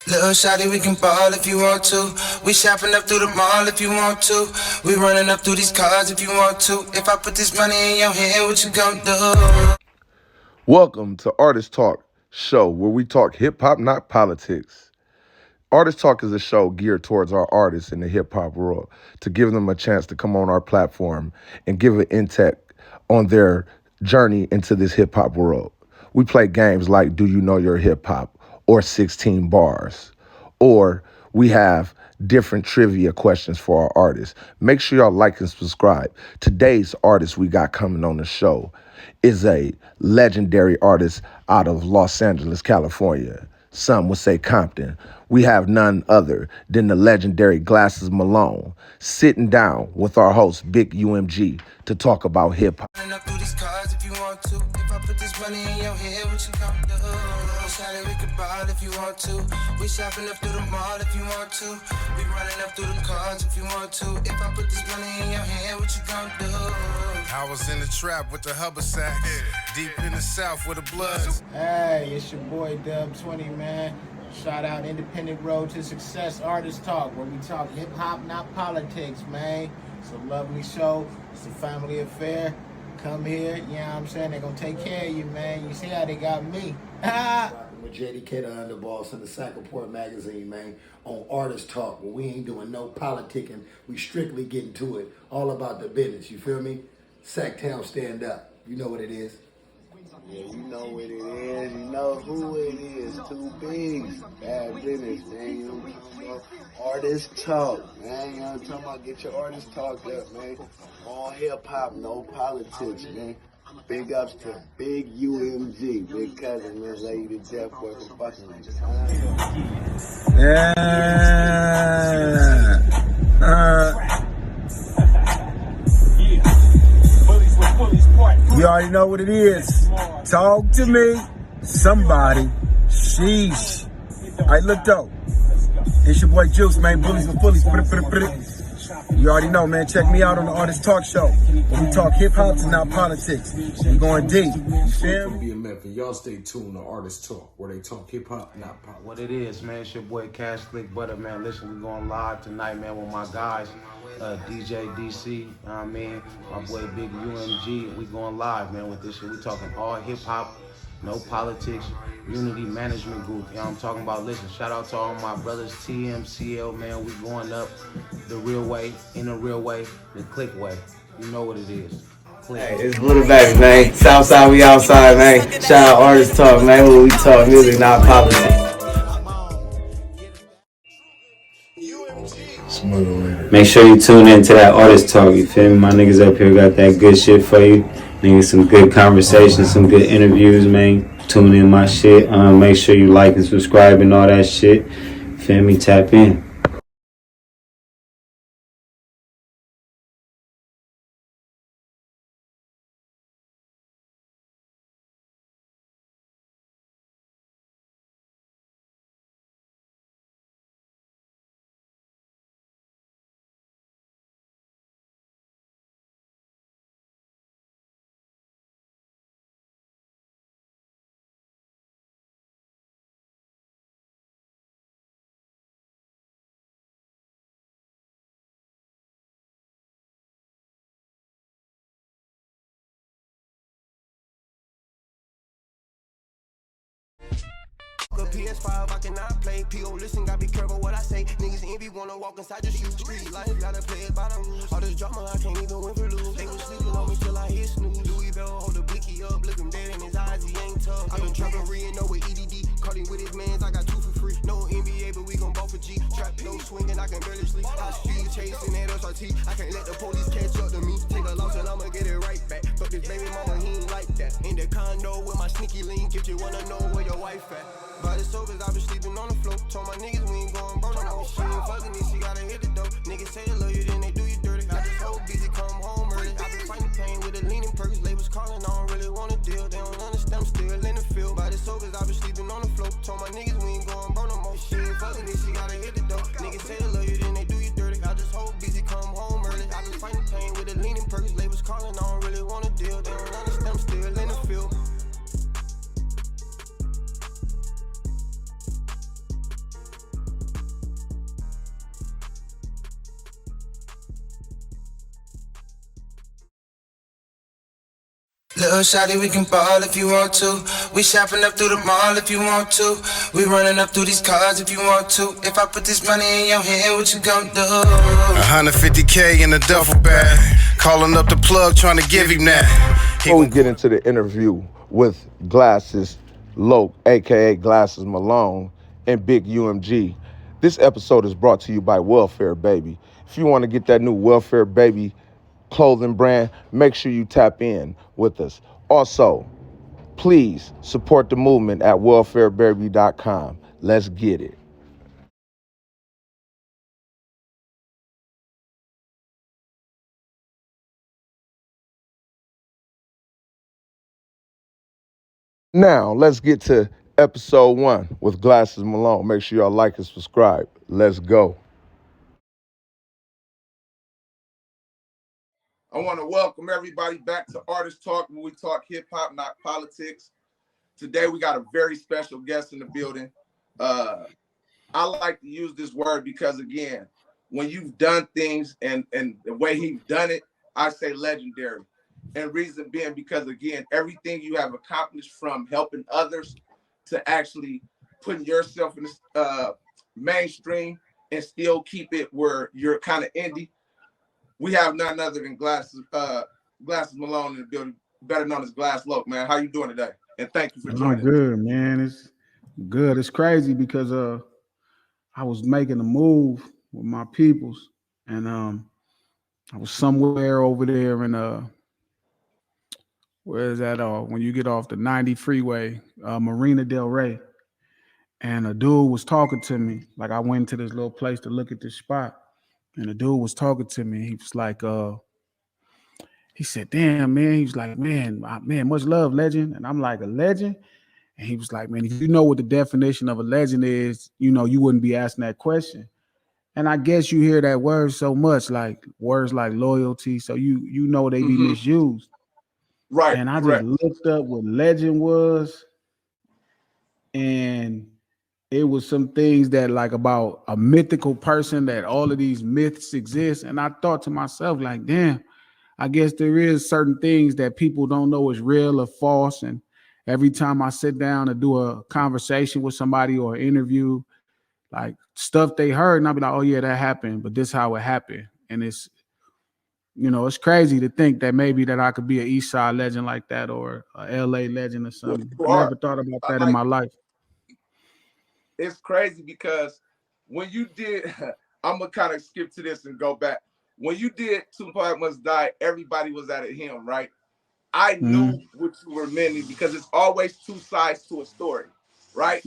Little shawty, we can ball if you want to. We shopping up through the mall if you want to. We running up through these cars if you want to. If I put this money in your hand, what you gon' do? Welcome to Artist Talk Show, where we talk hip-hop, not politics. Artist Talk is a show geared towards our artists in the hip-hop world to give them a chance to come on our platform and give an intake on their journey into this hip-hop world. We play games like Do You Know Your Hip-Hop or 16 Bars, or we have different trivia questions for our artists. Make sure y'all like and subscribe. Today's artist we got coming on the show is a legendary artist out of Los Angeles, California. Some would say Compton. We have none other than the legendary Glasses Malone sitting down with our host, Big UMG, to talk about hip-hop. Running up through these cars if you want to. If I put this money in your hand, what you gon' do? Shawty, we can ball if you want to. We shopping up through the mall if you want to. We running up through them cars if you want to. If I put this money in your hand, what you gon' do? I was in the trap with the hubba sacks, deep in the south with the bloods. Hey, it's your boy Dub 20, man. Shout out Independent Road to Success Artist Talk, where we talk hip hop, not politics, man. It's a lovely show. It's a family affair. Come here, you know what I'm saying? They're gonna take care of you, man. You see how they got me. With JDK, the underboss in the Sackaport magazine, man, on Artist Talk, where we ain't doing no politicking. We strictly getting to it. All about the business, you feel me? Sacktown, stand up. You know what it is. Yeah, you know what it is. You know who it is. Two bigs. Bad business, man. You know what I'm talking about? Artist talk, man. You know what I'm talking about? Get your artist talk up, man. All hip-hop, no politics, man. Big ups to Big UMG, Big Cousin, man. Lady to death, boy, for fucking with us. You already know what it is. Talk to me. Somebody. Sheesh. Alright, look though. It's your boy Juice, man. Bullies with bullies. You already know, man. Check me out on the Artist Talk Show. Where we talk hip-hop and not politics. We going deep. You feel me? Y'all stay tuned to Artist Talk, where they talk hip-hop, not politics. What it is, man. It's your boy Cash Slick Butter, man. Listen, we going live tonight, man, with my guys. DJ DC, you know what I mean? My boy Big UMG. We going live, man, with this shit. We talking all hip-hop, no politics, unity management group. You know what I'm talking about? Listen, shout out to all my brothers, TMCL, man. We going up the real way, in the real way, the click way. You know what it is. Hey, it's Little Baby, man. Southside, we outside, man. Shout out Artist Talk, man, where we talk music, not politics. Make sure you tune in to that Artist Talk, you feel me? My niggas up here got that good shit for you. Niggas, some good conversations, some good interviews, man. Tune in my shit. Make sure you like and subscribe and all that shit. Feel me? Tap in. PS5, I cannot play. P.O. listen, gotta be careful what I say. Niggas envy wanna walk inside your shoes. Street life, gotta play it by the rules. All this drama, I can't even win for lose. They was sleeping on me till I hit snooze. Louis Bell, hold the blicky up. Look him dead in his eyes, he ain't tough. I been trapping reading, no with EDD. Caught him with his mans, I got 2 for free. No NBA, but we gon' ball for G. Trap, no swinging, I can barely sleep. I street chasing that SRT. I can't let the police catch up to me. Take a loss and I'ma get it right back. But this baby mama, he ain't like that. In the condo with my sneaky link, if you wanna know where your wife at. But it's so cause I been sleeping on the floor. Told my niggas we ain't going broke no more. She ain't fucking me, she gotta hit the door. Niggas say they love you, then they do you dirty. I just so busy, come home early. I been fighting pain with a leaning purse. Labels calling, I don't really wanna deal. They don't understand, I'm still in the field. But it's so cause I been sleeping on the floor. Told my niggas we ain't going broke no more. She ain't fucking me, she gotta hit the door. Niggas say they love you, then they do you dirty. I just so busy, come home early. I been fighting pain with a leaning purse. Labels calling, I don't really wanna deal. They don't understand, I'm still in the field. Little shawty, we can ball if you want to. We shopping up through the mall if you want to. We running up through these cars if you want to. If I put this money in your hand, what you gon' do? 150K in a duffel bag. Calling up the plug, trying to give him that. Before we get into the interview with Glasses Loke, aka Glasses Malone, and Big UMG, this episode is brought to you by Welfare Baby. If you want to get that new Welfare Baby clothing brand, make sure you tap in with us. Also, please support the movement at welfarebaby.com. Let's get it. Now, let's get to episode 1 with Glasses Malone. Make sure y'all like and subscribe. Let's go. I want to welcome everybody back to Artist Talk, where we talk hip-hop, not politics. Today, we got a very special guest in the building. I like to use this word because, again, when you've done things and the way he's done it, I say legendary. And reason being because, again, everything you have accomplished from helping others to actually putting yourself in the mainstream and still keep it where you're kind of indie. We have none other than Glasses Malone in the building, better known as Glass Loke, man. How you doing today? And thank you for joining. I'm good, man. It's good. It's crazy because I was making a move with my peoples, and I was somewhere over there in where is that? When you get off the 90 freeway, Marina Del Rey, and a dude was talking to me. Like, I went to this little place to look at this spot, and the dude was talking to me. He was like, he said, "Damn, man." He was like, man, much love, legend." And I'm like, "A legend?" And he was like, "Man, if you know what the definition of a legend is, you know, you wouldn't be asking that question." And I guess you hear that word so much, like words like loyalty. So you know they be misused. Right. And I correct. just looked up what legend was. And it was some things that, like, about a mythical person, that all of these myths exist. And I thought to myself, like, damn, I guess there is certain things that people don't know is real or false. And every time I sit down to do a conversation with somebody or an interview, like, stuff they heard, and I'll be like, "Oh yeah, that happened, but this how it happened." And it's, you know, it's crazy to think that maybe that I could be an East Side legend like that, or a LA legend or something. Well, I never thought about that in my life. It's crazy because when you did, I'm gonna kind of skip to this and go back. When you did Tupac Must Die, everybody was at him, right? I knew what you were meaning because it's always two sides to a story, right?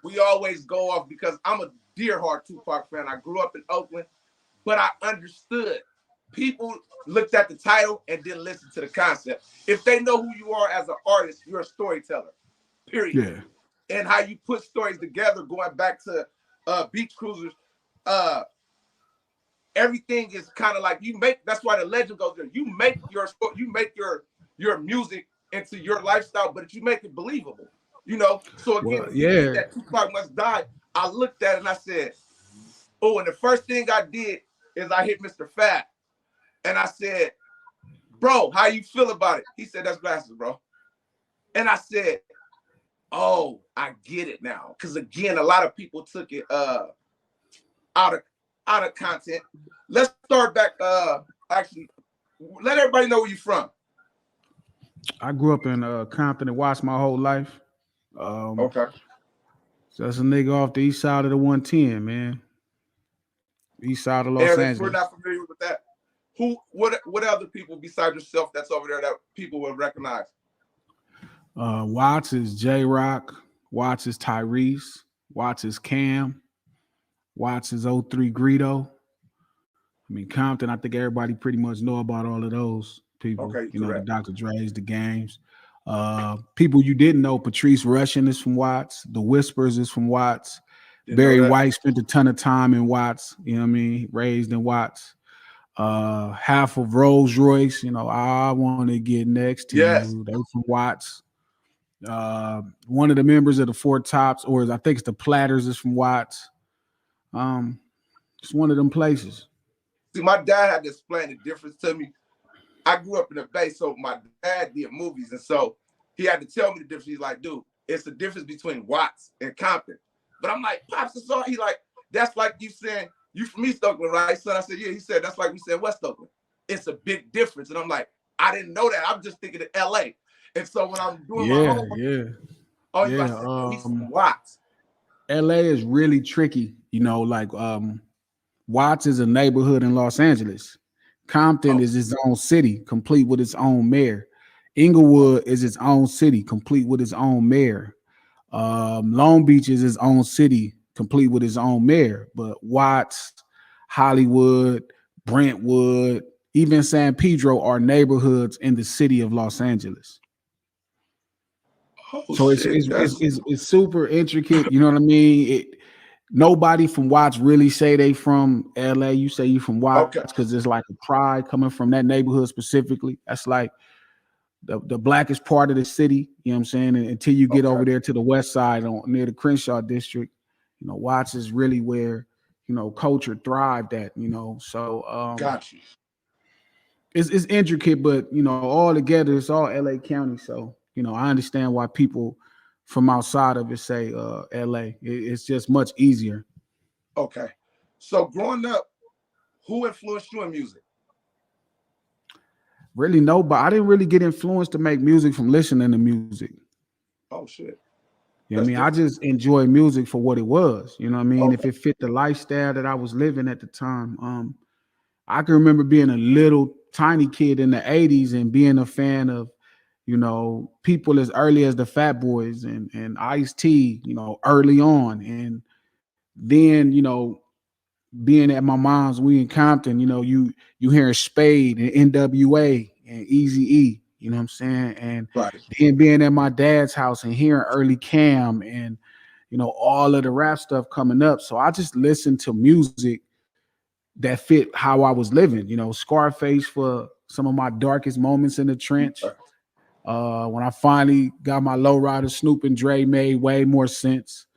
We always go off because I'm a diehard Tupac fan. I grew up in Oakland, but I understood. People looked at the title and didn't listen to the concept. If they know who you are as an artist, you're a storyteller, period. Yeah. And how you put stories together, going back to Beach Cruisers, everything is kind of like you make. That's why the legend goes there. You make your music into your lifestyle, but you make it believable. You know. So again, Well, if you did that Tupac Must Die, I looked at it and I said, "Oh!" And the first thing I did is I hit Mr. Fat, and I said, "Bro, how you feel about it?" He said, "That's Glasses, bro." And I said, "Oh, I get it now." Because again, a lot of people took it out of content. Let's start back. Actually, let everybody know where you're from. I grew up in Compton and Watts my whole life. Okay. So that's a nigga off the east side of the 110, man. East side of Los Angeles. If we're not familiar with that, what other people besides yourself that's over there that people will recognize? Watts is J-Rock. Watts is Tyrese. Watts is Cam. Watts is 03 Greedo. I mean, Compton, I think everybody pretty much know about all of those people. Okay, you know, the Dr. Dre's, the Games. People you didn't know, Patrice Rushen is from Watts. The Whispers is from Watts. Barry White spent a ton of time in Watts. You know what I mean? Raised in Watts. Half of Rolls Royce, you know, I want to get next to you. They from Watts. One of the members of the Four Tops, or I think it's the Platters, is from Watts. It's one of them places. See, my dad had to explain the difference to me I grew up in the Bay, so my dad did movies, and so he had to tell me the difference. He's like, dude, it's the difference between Watts and Compton. But I'm like, Pops, it's all. He like, that's like you saying, you from East Oakland, right, son? I said, yeah. He said, that's like we said West Oakland. It's a big difference. And I'm like, I didn't know that. I'm just thinking of LA. And so when I'm doing my homework, I said, he's from Watts. LA is really tricky, you know, like Watts is a neighborhood in Los Angeles. Compton is its own city, complete with its own mayor. Inglewood is its own city, complete with its own mayor. Long Beach is its own city, complete with its own mayor. But Watts, Hollywood, Brentwood, even San Pedro are neighborhoods in the city of Los Angeles. So it's super intricate. You know what I mean? Nobody from Watts really say they from LA. You say you from Watts because it's like a pride coming from that neighborhood specifically. That's like the blackest part of the city. You know what I'm saying? And until you get over there to the west side near the Crenshaw district, you know, Watts is really where, you know, culture thrived at, you know. So got you. It's intricate, but you know, all together, it's all LA County. So, you know, I understand why people from outside of it say LA. It's just much easier. Okay. So growing up, who influenced you in music? Really nobody. I didn't really get influenced to make music from listening to music. Oh shit. You know what I mean? I just enjoy music for what it was. You know what I mean? If it fit the lifestyle that I was living at the time. I can remember being a little tiny kid in the 80s and being a fan of, you know, people as early as the Fat Boys and Ice-T, you know, early on. And then, you know, being at my mom's, we in Compton, you know, you hearing Spade and NWA and Eazy-E, you know what I'm saying? And then being at my dad's house and hearing early Cam and, you know, all of the rap stuff coming up. So I just listened to music that fit how I was living, you know, Scarface for some of my darkest moments in the trench. When I finally got my lowrider, Snoop and Dre made way more sense.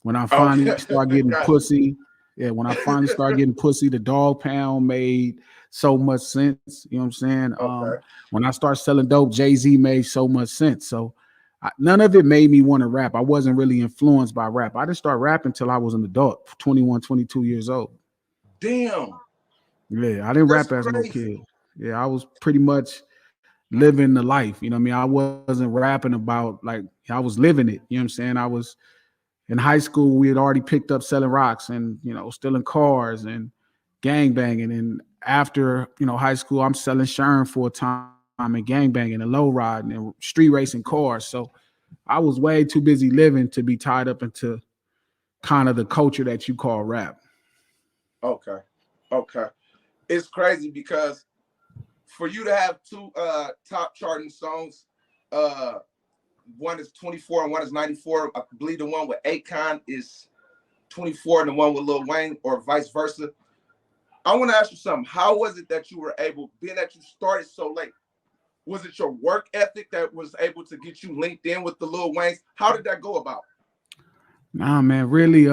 When I finally started getting pussy, when I finally started getting pussy, the Dog Pound made so much sense. You know what I'm saying? When I started selling dope, Jay-Z made so much sense. So none of it made me want to rap. I wasn't really influenced by rap. I didn't start rapping until I was an adult, 21, 22 years old. Damn. Yeah, I didn't rap as no kid. Yeah, I was pretty much living the life. You know what I mean? I wasn't rapping about, like, I was living it. You know what I'm saying? I was in high school, we had already picked up selling rocks and, you know, stealing cars and gangbanging. And after, you know, high school, I'm selling Sherm for a time and gangbanging and low riding and street racing cars. So I was way too busy living to be tied up into kind of the culture that you call rap. Okay. It's crazy because for you to have two top charting songs, one is 24 and one is 94. I believe the one with Akon is 24 and the one with Lil Wayne, or vice versa. I want to ask you something. How was it that you were able, being that you started so late, was it your work ethic that was able to get you linked in with the Lil Waynes? How did that go about? Nah, man, really,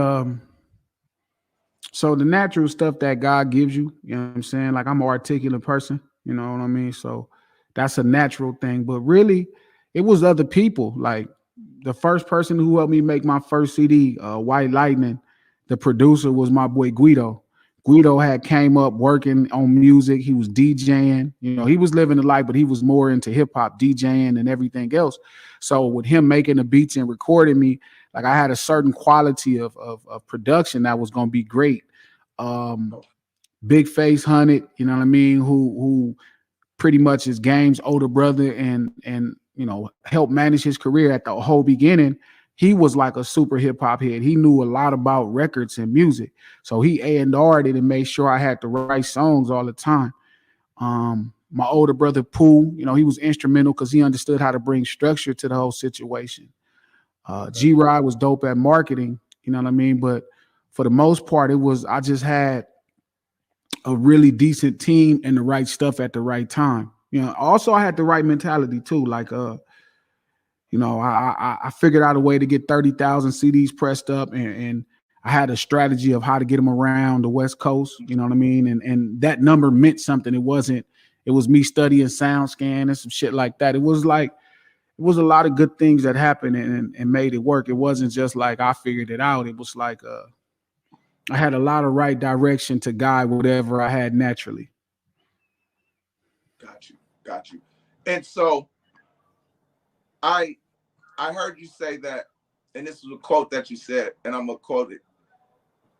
so the natural stuff that God gives you, you know what I'm saying? Like, I'm an articulate person, you know what I mean? So that's a natural thing. But really, it was other people. Like, the first person who helped me make my first CD, White Lightning, the producer was my boy Guido. Guido had came up working on music. He was DJing. You know, he was living the life, but he was more into hip hop, DJing and everything else. So with him making the beats and recording me, like, I had a certain quality of production that was going to be great. Big Face Hunted, you know what I mean, who pretty much is Game's older brother and you know, helped manage his career at the whole beginning. He was like a super hip hop head. He knew a lot about records and music. So he A&R'd it and made sure I had the right songs all the time. My older brother Pooh, you know, he was instrumental because he understood how to bring structure to the whole situation. G-Rod was dope at marketing, you know what I mean? But for the most part, I just had a really decent team and the right stuff at the right time. You know, also I had the right mentality too. Like, you know, I figured out a way to get 30,000 CDs pressed up, and I had a strategy of how to get them around the West Coast. You know what I mean? And that number meant something. It wasn't it was me studying sound scan and some shit like that. It was a lot of good things that happened and made it work. It wasn't just like I figured it out. It was like I had a lot of right direction to guide whatever I had naturally. Got you. And so I heard you say that, and this is a quote that you said, and I'm gonna quote it.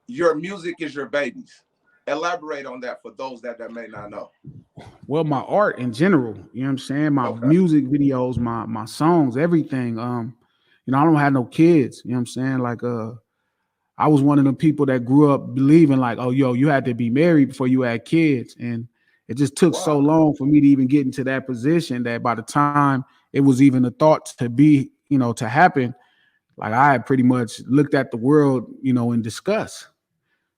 Your music is your babies. Elaborate on that for those that may not know. Well, my art in general, you know what I'm saying? My music videos, my songs, everything. You know, I don't have no kids, you know what I'm saying? Like I was one of the people that grew up believing like, oh, yo, you had to be married before you had kids. And it just took so long for me to even get into that position that by the time it was even a thought to be, you know, to happen, like I had pretty much looked at the world, you know, in disgust.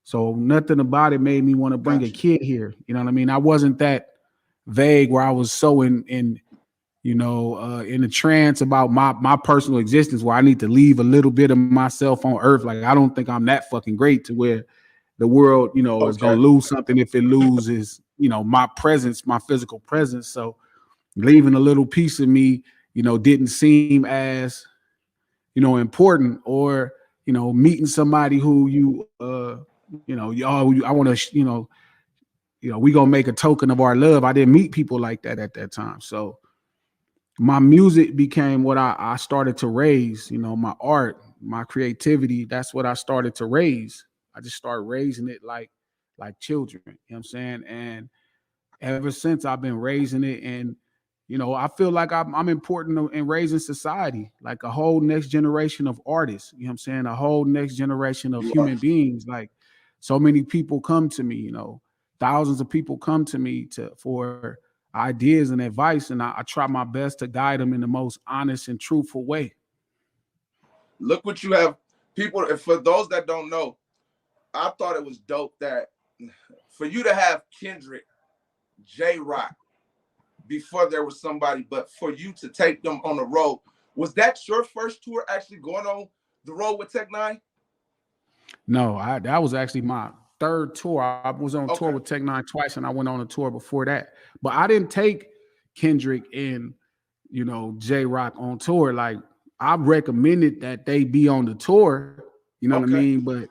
So nothing about it made me want to bring a kid here. You know what I mean? I wasn't that vague where I was so in a trance about my personal existence where I need to leave a little bit of myself on earth. Like, I don't think I'm that fucking great to where the world, you know, is going to lose something if it loses, you know, my presence, my physical presence. So leaving a little piece of me, you know, didn't seem as, you know, important, or, you know, meeting somebody who I want to, you know, we gonna make a token of our love. I didn't meet people like that at that time. So my music became what I started to raise, you know, my art, my creativity. That's what I started to raise. I just started raising it like children, you know what I'm saying? And ever since I've been raising it, and, you know, I feel like I'm important in raising society, like a whole next generation of artists, you know what I'm saying? A whole next generation of human beings. Like, so many people come to me, you know, thousands of people come to me for ideas and advice, and I try my best to guide them in the most honest and truthful way. Look what you have, people. For those that don't know, I thought it was dope that for you to have Kendrick, J-Rock, before there was somebody, but for you to take them on the road, was that your first tour actually going on the road with Tech Nine? No, that was actually my third tour. I was on tour with Tech Nine twice, and I went on a tour before that. But I didn't take Kendrick and, you know, J-Rock on tour. Like, I recommended that they be on the tour, you know what I mean? But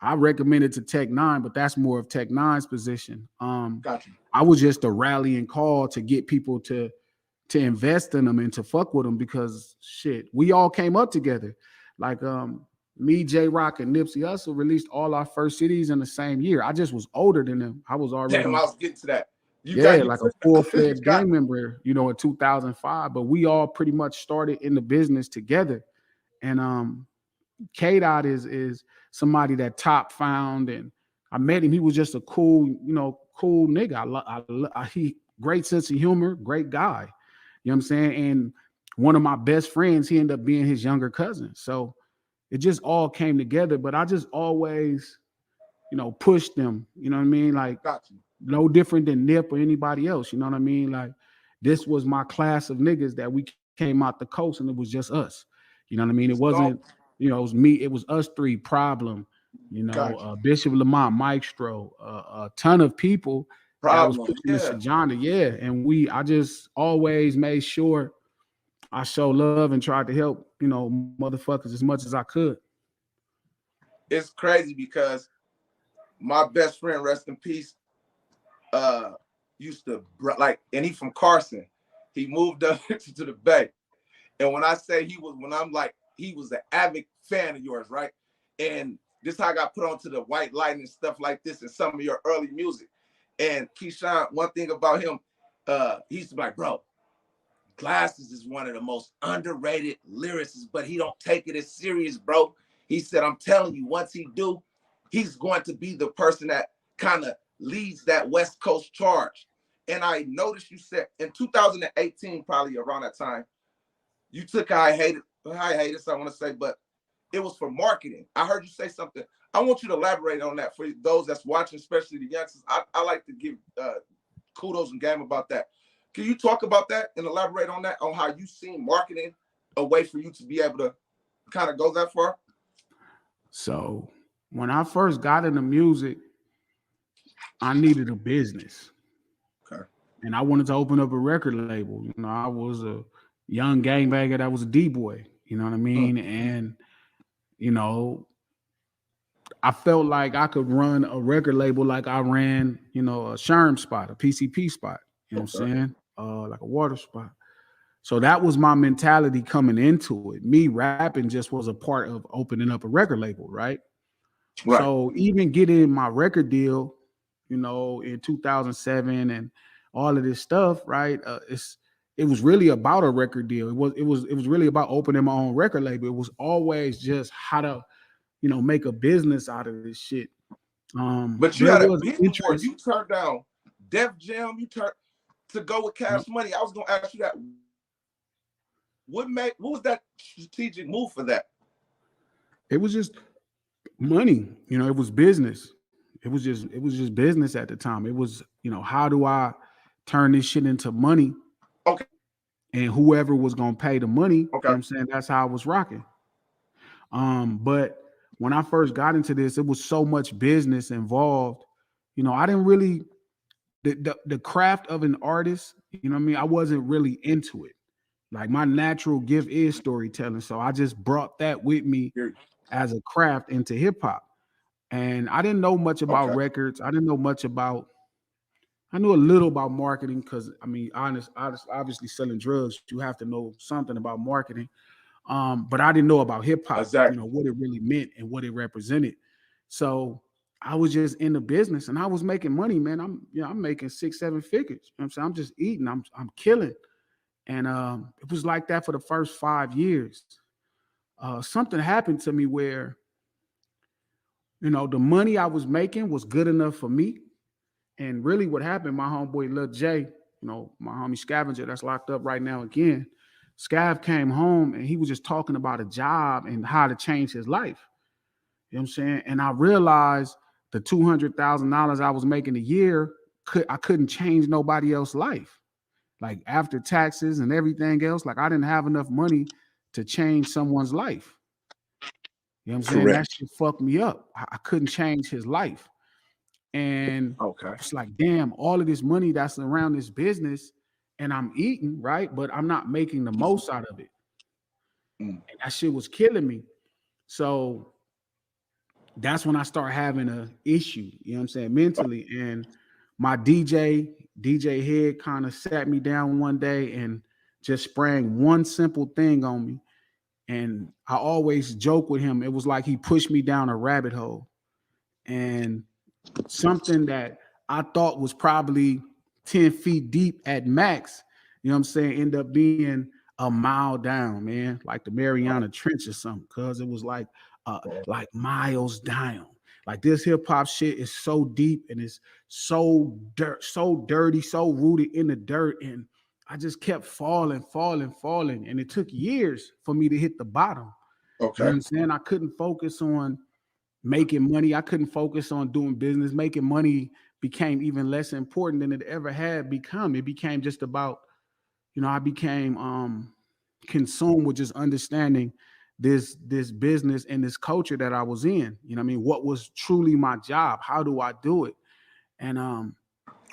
I recommended to Tech Nine, but that's more of Tech Nine's position. Gotcha. I was just a rallying call to get people to invest in them and to fuck with them, because shit, we all came up together. Like me, J-Rock, and Nipsey Hussle released all our first CDs in the same year. I just was older than them. I was already. Damn, I was getting to that. Like a full-fledged gang member, you know, in 2005. But we all pretty much started in the business together. And K-Dot is somebody that Top found, and I met him. He was just a cool nigga. He great sense of humor, great guy. You know what I'm saying? And one of my best friends, he ended up being his younger cousin. So it just all came together. But I just always, you know, pushed them. You know what I mean? Like, no different than Nip or anybody else. You know what I mean? Like, this was my class of niggas that we came out the coast, and it was just us. You know what I mean? It wasn't, you know, it was me. It was us three. Problem, you know, Bishop Lamont, Maestro, a ton of people that was pushing the genre. Yeah. And I just always made sure I show love and tried to help, you know, motherfuckers as much as I could. It's crazy because my best friend, rest in peace, used to like, and he from Carson. He moved up to the Bay. And when I say he was an avid fan of yours, right? And this is how I got put onto the White Lightning and stuff like this and some of your early music. And Keyshawn, one thing about him, he used to be like, bro, Glasses is one of the most underrated lyricists, but he don't take it as serious, bro. He said, I'm telling you, once he do, he's going to be the person that kind of leads that West Coast charge. And I noticed you said in 2018, probably around that time, you took I Hate It, so I want to say, but it was for marketing. I heard you say something. I want you to elaborate on that for those that's watching, especially the youngsters. I like to give kudos and game about that. Can you talk about that and elaborate on that, on how you seen marketing a way for you to be able to kind of go that far? So when I first got into music, I needed a business. Okay. and I wanted to open up a record label. You know, I was a young gangbanger that was a D-boy. You know what I mean? And you know, I felt like I could run a record label like I ran, you know, a Sherm spot, a PCP spot. You know what I'm saying? Like a water spot. So that was my mentality coming into it. Me rapping just was a part of opening up a record label, right? So even getting my record deal, you know, in 2007 and all of this stuff, right? It was really about a record deal. It was really about opening my own record label. It was always just how to, you know, make a business out of this shit. But you had a big before you turned down Def Jam, you turned to go with Cash Money. I was gonna ask you that. What was that strategic move for that? It was just money, you know, it was business. It was just business at the time. It was, you know, how do I turn this shit into money? Okay. And whoever was gonna pay the money, you know okay, what I'm saying, that's how I was rocking. But when I first got into this, it was so much business involved. You know, I didn't really the craft of an artist, you know what I mean? I wasn't really into it. Like my natural gift is storytelling. So I just brought that with me as a craft into hip hop. And I didn't know much about records. I didn't know much about, I knew a little about marketing because I mean, obviously selling drugs, you have to know something about marketing. But I didn't know about hip hop, you know, what it really meant and what it represented. So I was just in the business and I was making money, man. I'm making 6-7 figures. You know what I'm saying? I'm just eating, I'm killing. And it was like that for the first 5 years. Something happened to me where, you know, the money I was making was good enough for me. And really what happened, my homeboy Lil J, you know, my homie Scavenger that's locked up right now again, Scav came home and he was just talking about a job and how to change his life. You know what I'm saying? And I realized the $200,000 I was making a year, I couldn't change nobody else's life. Like after taxes and everything else, like I didn't have enough money to change someone's life. You know what I'm saying? That shit fucked me up. I couldn't change his life. And it's like, damn, all of this money that's around this business and I'm eating, right? But I'm not making the most out of it. And that shit was killing me. So that's when I start having an issue, you know what I'm saying, mentally. And my DJ Head kind of sat me down one day and just sprang one simple thing on me. And I always joke with him. It was like he pushed me down a rabbit hole. And something that I thought was probably 10 feet deep at max, you know what I'm saying, end up being a mile down, man, like the Mariana Trench or something, because it was like miles down. Like this hip hop shit is so deep and it's so dirty, so rooted in the dirt. And I just kept falling. And it took years for me to hit the bottom. You know what I'm saying? I couldn't focus on making money. I couldn't focus on doing business. Making money became even less important than it ever had become. It became just about, you know, I became consumed with just understanding this business and this culture that I was in. You know what I mean? What was truly my job? How do I do it? And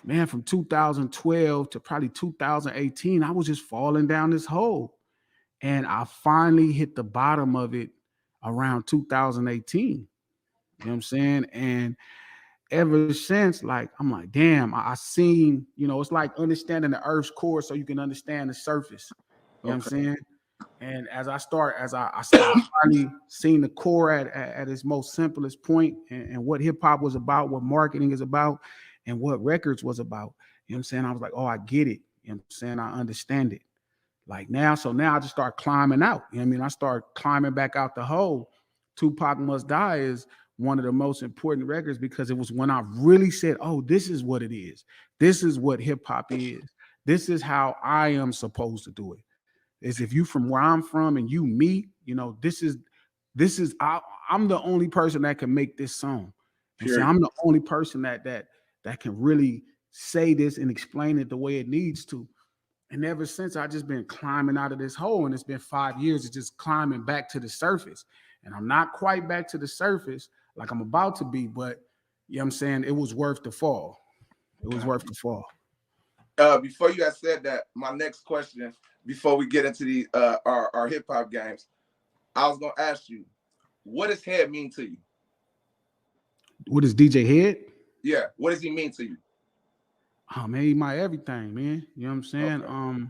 man, from 2012 to probably 2018, I was just falling down this hole. And I finally hit the bottom of it around 2018. You know what I'm saying? And ever since, like, I'm like, damn, I seen, you know, it's like understanding the earth's core so you can understand the surface. You know what I'm saying? And as I finally seen the core at its most simplest point and what hip hop was about, what marketing is about, and what records was about. You know what I'm saying? I was like, oh, I get it. You know what I'm saying? I understand it. Like now, so now I just start climbing out. You know what I mean? I start climbing back out the hole. Tupac Must Die is one of the most important records because it was when I really said, oh, this is what it is. This is what hip hop is. This is how I am supposed to do it. Is if you from where I'm from and you me, you know, I'm the only person that can make this song. So I'm the only person that can really say this and explain it the way it needs to. And ever since, I just been climbing out of this hole, and it's been 5 years of just climbing back to the surface. And I'm not quite back to the surface like I'm about to be, but you know what I'm saying? It was worth the fall. It was worth the fall. Before you had said that, my next question, before we get into the our hip hop games, I was gonna ask you, what does Head mean to you? What is DJ Head? Yeah, what does he mean to you? Oh man, he my everything, man. You know what I'm saying? Okay.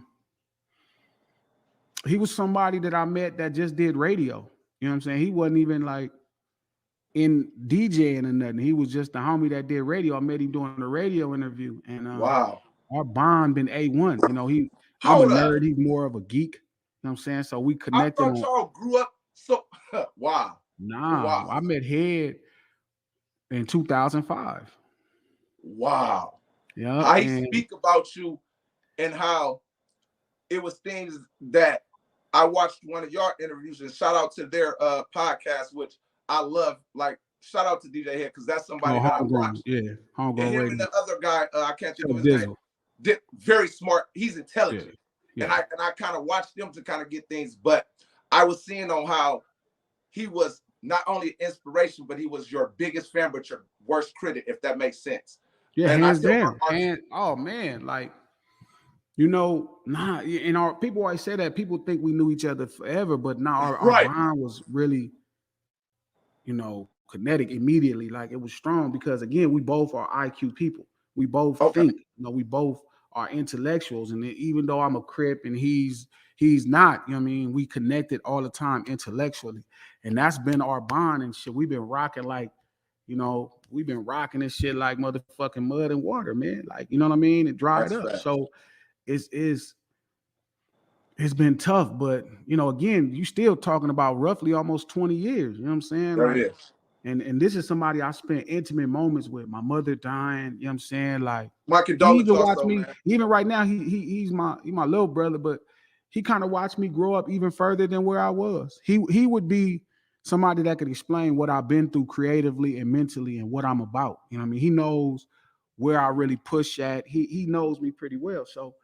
He was somebody that I met that just did radio. You know what I'm saying? He wasn't even like in DJing or nothing. He was just the homie that did radio. I met him doing a radio interview, and Wow. our bond been A1. You know, I'm a Hold up. nerd, he's more of a geek. You know what I'm saying? So we I connected thought on. y'all grew up so wow. Nah, I met Head in 2005. Wow. Yeah. How he speak about you and how it was things that I watched one of your interviews, and shout out to their podcast, which I love. Like, shout out to DJ Head, because that's somebody that I watched. Yeah, homegrown And him radio. and the other guy, I can't think of his Dizzle. name. Did very smart. He's intelligent. Yeah. And I kind of watched them to kind of get things, but I was seeing on how he was not only inspiration, but he was your biggest fan, but your worst critic, if that makes sense. Yeah, and hands down. And oh man, like, you know, and our people always say that people think we knew each other forever, but now our bond was really, you know, kinetic immediately. Like, it was strong because again, we both are IQ people. We both think, you know, we both are intellectuals. And even though I'm a Crip and he's not, you know what I mean? We connected all the time intellectually. And that's been our bond and shit. We've been rocking like, you know, we've been rocking this shit like motherfucking mud and water, man. Like, you know what I mean? It dried up. Fact. So it's been tough, but you know, again, you still talking about roughly almost 20 years. You know what I'm saying? There like, it is. And this is somebody I spent intimate moments with. My mother dying, you know what I'm saying? Like, my condolences. He even watched also, me, man. even right now, he's my little brother, but he kind of watched me grow up even further than where I was. He would be somebody that could explain what I've been through creatively and mentally and what I'm about. You know what I mean? He knows where I really push at. He knows me pretty well. So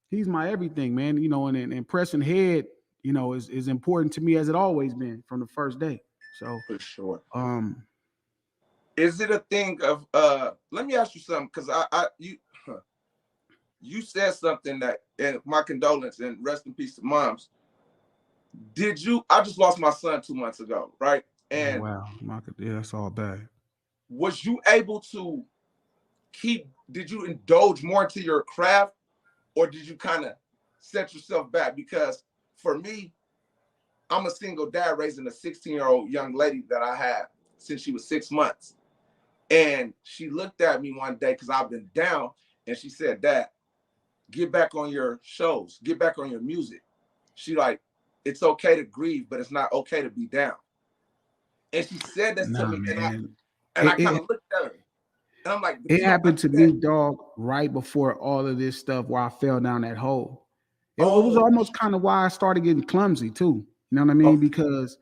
he's my everything, man. You know, and pressing Head, you know, is important to me as it always been from the first day. So for sure. Is it a thing of let me ask you something, because you said something that, and my condolences and rest in peace to moms. I just lost my son 2 months ago, right? And wow, yeah, that's all bad. Was you able to did you indulge more into your craft, or did you kind of set yourself back? Because for me, I'm a single dad raising a 16-year-old young lady that I had since she was 6 months. And she looked at me one day, because I've been down, and she said, "Dad, get back on your shows, get back on your music." She like, "It's okay to grieve, but it's not okay to be down." And she said this to me, man. and I kind of looked at her, and I'm like, it happened to me, dog, right before all of this stuff where I fell down that hole. It was almost kind of why I started getting clumsy too. You know what I mean? Because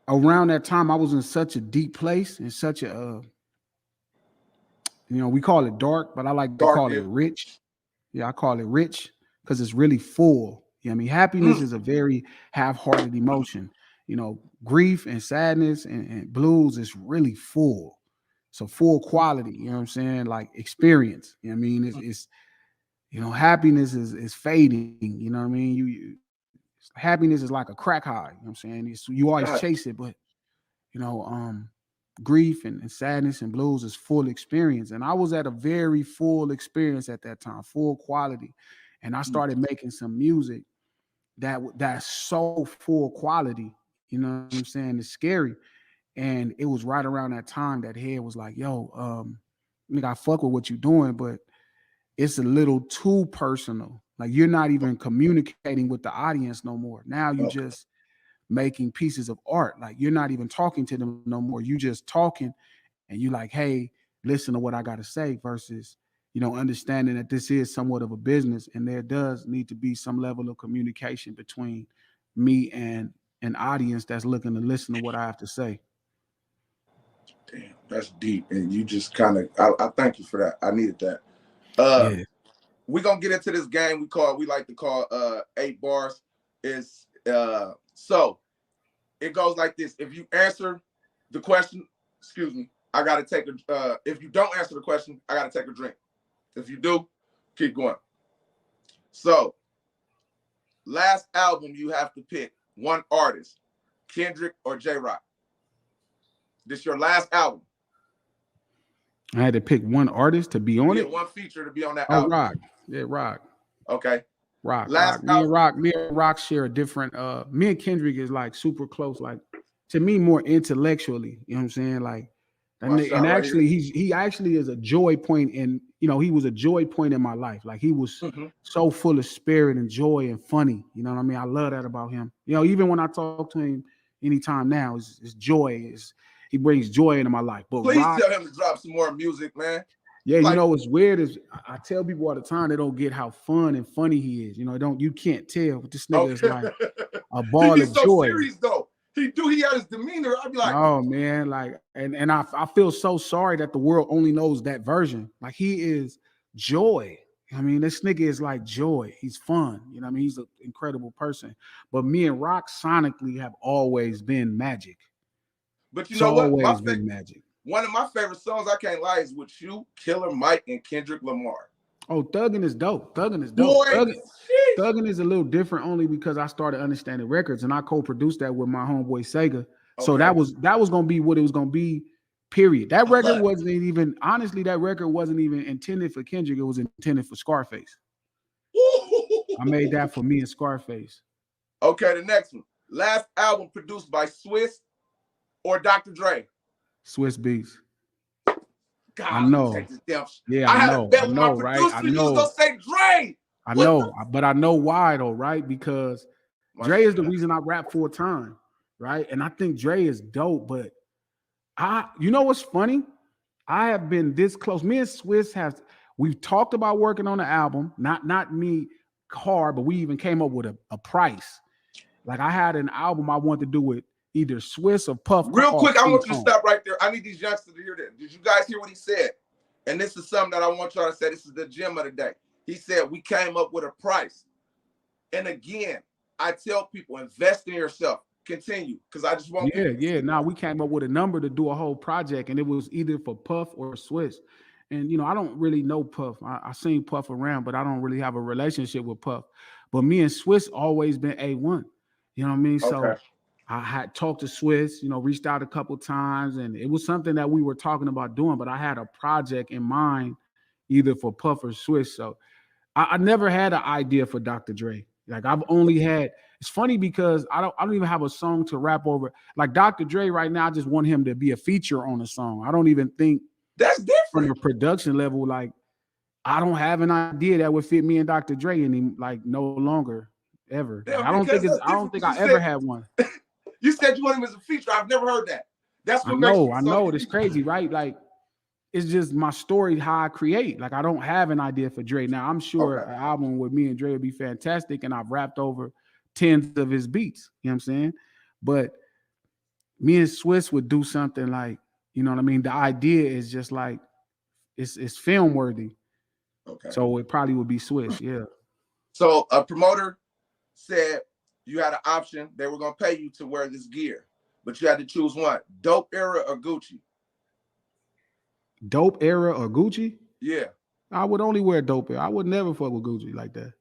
around that time, I was in such a deep place and such a, you know, we call it dark, but I like to call it rich. Yeah, I call it rich because it's really full. You know what I mean? Happiness is a very half-hearted emotion. You know, grief and sadness and blues is really full. So full quality, you know what I'm saying? Like experience. You know what I mean? It's you know, happiness is fading. You know what I mean? Happiness is like a crack high. You know what I'm saying? You always chase it, but you know, grief and sadness and blues is full experience. And I was at a very full experience at that time, full quality. And I started making some music that's so full quality. You know what I'm saying? It's scary. And it was right around that time that Head was like, "Yo, nigga, I fuck with what you're doing, but it's a little too personal. Like, you're not even communicating with the audience no more. Now you just making pieces of art. Like, you're not even talking to them no more. You just talking and you like, hey, listen to what I got to say, versus, you know, understanding that this is somewhat of a business and there does need to be some level of communication between me and an audience that's looking to listen to what I have to say." Damn, that's deep. And you just kind of, I thank you for that. I needed that. We're going to get into this game we like to call 8 bars. So it goes like this. If you answer the question, I got to take if you don't answer the question, I got to take a drink. If you do, Keep going. So, last album, you have to pick one artist, Kendrick or J-Rock. This your last album. I had to pick one artist to be on it. One feature to be on that Oh, album. Rock. Yeah, Rock. Okay. Rock. Last Rock. Me and Rock share a different. Me and Kendrick is like super close. Like to me, more intellectually. You know what I'm saying? Like, and actually, he actually is a joy point in. He was a joy point in my life. Like he was so full of spirit and joy and funny. You know what I mean? I love that about him. Even when I talk to him anytime now, it's joy. He brings joy into my life. But please Rock, tell him to drop some more music, man. Yeah, what's weird is I tell people all the time they don't get how fun and funny he is. You can't tell, but this nigga is like a ball of joy. He's so serious though. He had his demeanor. I'd be like, oh man, like, and I feel so sorry that the world only knows that version. Like he is joy. I mean, this nigga is like joy. He's fun. You know what I mean? He's an incredible person. But me and Rock sonically have always been magic. But you know what? Always been magic. One of my favorite songs, I can't lie, is with you, Killer Mike, and Kendrick Lamar. Oh, Thuggin' is dope. Thuggin' is dope. Thuggin' is a little different only because I started understanding records and I co-produced that with my homeboy Sega. Okay. So that was gonna be what it was gonna be. Period. That record wasn't even intended for Kendrick. It was intended for Scarface. I made that for me and Scarface. Okay, the next one. Last album produced by Swiss or Dr. Dre. Swiss Beats. God, I know. Yeah, I know. I know, right? I know. You was gonna say Dre. I know, but I know why though, right? Because Dre is the reason I rap full time, right? And I think Dre is dope, but you know what's funny? I have been this close. Me and Swiss we've talked about working on the album, not me hard, but we even came up with a price. Like I had an album I wanted to do with either Swiss or Puff. Real quick, I want you to stop right there. I need these youngsters to hear this. Did you guys hear what he said? And this is something that I want y'all to say. This is the gem of the day. He said, we came up with a price. And again, I tell people, invest in yourself. Continue, because I just want Now we came up with a number to do a whole project, and it was either for Puff or Swiss. And I don't really know Puff. I seen Puff around, but I don't really have a relationship with Puff. But me and Swiss always been A1. You know what I mean? Okay. So I had talked to Swiss, reached out a couple times, and it was something that we were talking about doing, but I had a project in mind either for Puff or Swiss. So I never had an idea for Dr. Dre. Like I've only had, it's funny because I don't even have a song to rap over. Like Dr. Dre right now, I just want him to be a feature on a song. I don't even think that's different from a production level. Like I don't have an idea that would fit me and Dr. Dre no longer ever. Yeah, I don't think I ever had one. You said you want him as a feature. I've never heard that. That's what I know. It's crazy, right? Like, it's just my story, how I create. Like, I don't have an idea for Dre. Now, I'm sure an album with me and Dre would be fantastic, and I've rapped over tens of his beats. You know what I'm saying? But me and Swiss would do something like, you know what I mean? The idea is just like, it's film worthy. Okay. So it probably would be Swiss, yeah. So a promoter said you had an option. They were going to pay you to wear this gear, but you had to choose one. Dope Era or Gucci? Dope Era or Gucci? Yeah. I would only wear Dope Era. I would never fuck with Gucci like that.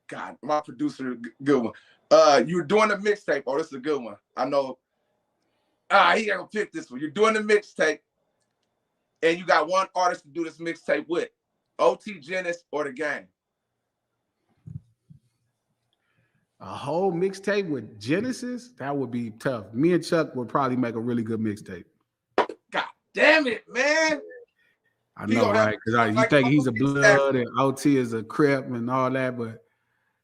God, my producer, good one. You're doing a mixtape. Oh, this is a good one. I know. He ain't going to pick this one. You're doing a mixtape, and you got one artist to do this mixtape with. OT Genesis or The Game? A whole mixtape with Genesis? That would be tough. Me and Chuck would probably make a really good mixtape. God damn it, man. I know, right? Because you think he's a blood and OT is a Crip and all that, but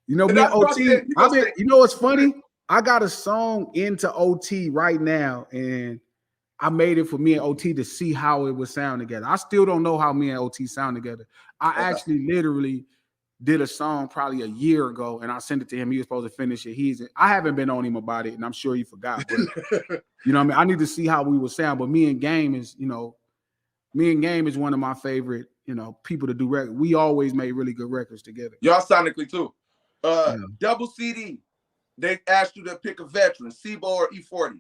me and OT, you know what's funny? I got a song into OT right now, and I made it for me and OT to see how it would sound together. I still don't know how me and OT sound together. I actually literally did a song probably a year ago, and I sent it to him. He was supposed to finish it. I haven't been on him about it, and I'm sure he forgot. But you know what I mean? I need to see how we would sound. But me and Game is one of my favorite, people to do records. We always made really good records together. Y'all sonically too. Double CD. They asked you to pick a veteran, Sebo or E40.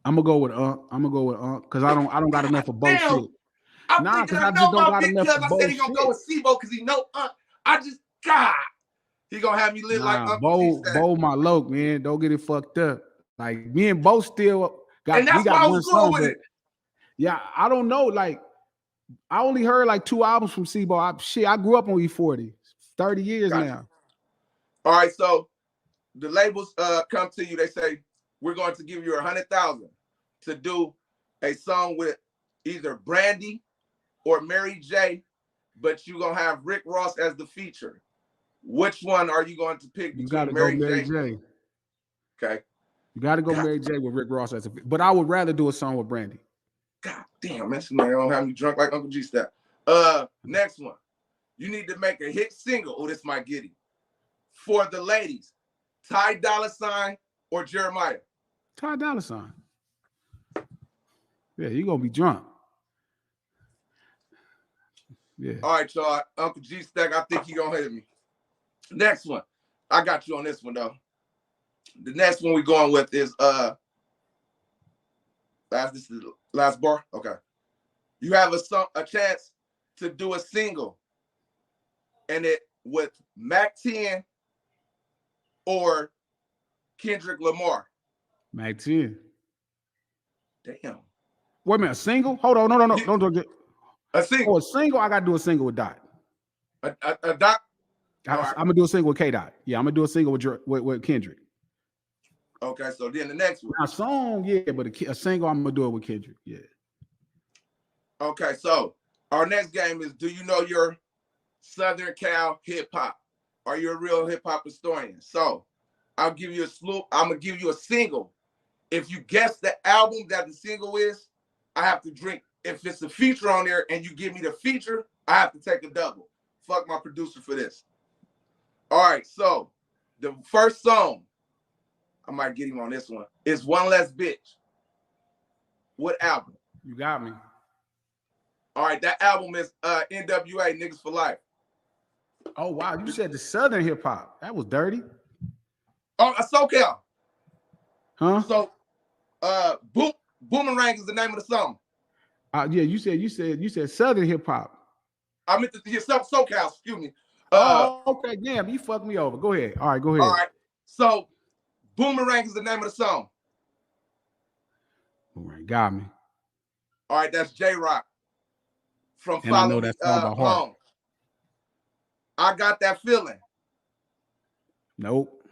I'm gonna go with Unc. Because I don't got enough of both shit. I'm thinking I know my big cuz. I said he gonna go with Sibo because he know God. He gonna have me lit like Uncle G. Bo my loc, man. Don't get it fucked up. Like me and Bo still got. And that's we got why I one was going song, with but it. yeah, I don't know. Like I only heard like 2 albums from Sibo. I grew up on E40. 30 years now. All right, so the labels come to you. They say we're going to give you 100,000 to do a song with either Brandy or Mary J, but you're gonna have Rick Ross as the feature. Which one are you going to pick? You got to go Mary J. Okay. You got to go Mary J with Rick Ross as a. But I would rather do a song with Brandy. God damn, man, don't have me drunk like Uncle G step. Next one. You need to make a hit single. Oh, this might get him. For the ladies, Ty Dolla $ign or Jeremiah? Ty Dolla $ign. Yeah, you're gonna be drunk. Yeah. All right, y'all. Uncle G Stack, I think he gonna hit me. Next one. I got you on this one though. The next one we're going with is this is the last bar. Okay. You have a chance to do a single and it with Mac 10 or Kendrick Lamar. Mac 10. Damn. Wait a minute, a single? Hold on, no, don't do it. A single. Oh, a single, I gotta do a single with Dot. A Dot? I'm gonna do a single with K Dot. Yeah, I'm gonna do a single with Kendrick. Okay, so then the next one. A song, yeah, but a single, I'm gonna do it with Kendrick. Yeah. Okay, so our next game is: do you know your Southern Cal hip hop? Are you a real hip hop historian? So I'll give you I'm gonna give you a single. If you guess the album that the single is, I have to drink. If it's a feature on there and you give me the feature, I have to take a double. Fuck my producer for this. All right, so the first song, I might get him on this one, is One Less Bitch. What album? You got me. All right, that album is NWA, Niggas for Life. Oh, wow. You said the Southern hip hop. That was dirty. Oh, SoCal. Huh? So, Boomerang is the name of the song. Yeah, you said Southern hip hop. I meant to SoCal, excuse me. Okay, damn, you fucked me over. Go ahead. All right, go ahead. All right. So, Boomerang is the name of the song. Boomerang got me. All right, that's J-Rock from And I know that song by heart. Home. I Got That Feeling. Nope.